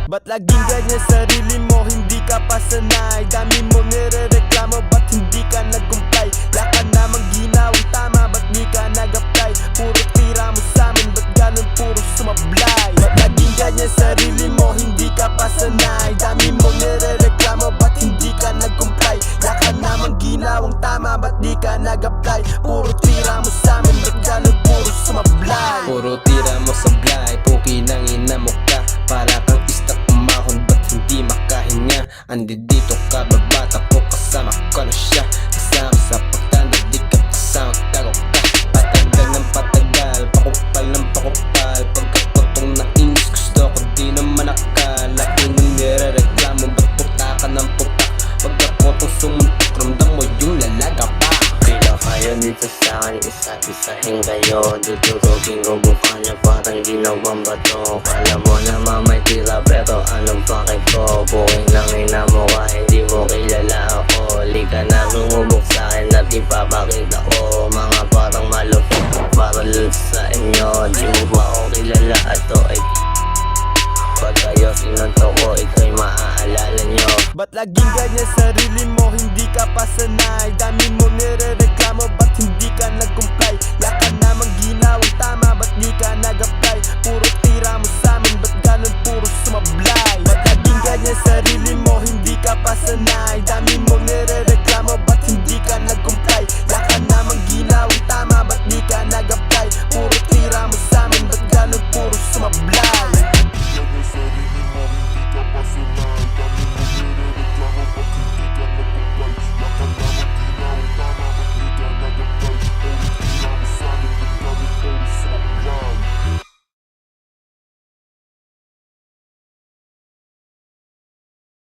Ba't laging ganyan sarili mo, hindi ka pa sanay? Dami mo nirereklamo, ba't hindi ka nag-comply? Laka namang ginawang tama, ba't di ka nag-apply? Puro tira mo sa'min, ba't ganun puro sumablay? Ba't laging ganyan sarili mo, hindi ka pa sanay? Dami mo nirereklamo, ba't hindi ka nag-comply? Laka namang ginawang tama, ba't di ka nag-apply? Puro tira mo sa'min, ba't ganun puro sumablay? Puro tira mo sablay, puki nang ina mo ka. Para kang istak umahon, ba't hindi makahinga? Andi dito ka, babata ko, kasama ko na siya. Kasama sa pagtanda, di ka kasama, tago ka. Patagal ng patagal, pakupal ng pakupal. Pagkatotong na inis, gusto ko di naman akala. Kung nirereklamo, ba't puta ka ng puta? Pagkatotong sumuntok, ramdam mo yung lalaga pa. Pila kayo dito sa'kin, isa-isahin kayo. Dudurugin ko mukha niya parang ginawang bato. Kala mo naman may tira pero anong pakay ko? Buking lang ina mo ka, hindi mo kilala ako. Lika na sumubok sa'kin at ipapakita ko. Mga parang malupit, para lul sa inyo. Di mo ba ako kilala at to ay pag kayo sinunto ko, ito'y maaalala nyo. Ba't laging ganyan sarili mo, hindi ka pa sanay? Dami mo nirereklamo, ba't hindi ka nag-comply? Laka namang ginawang tama, ba't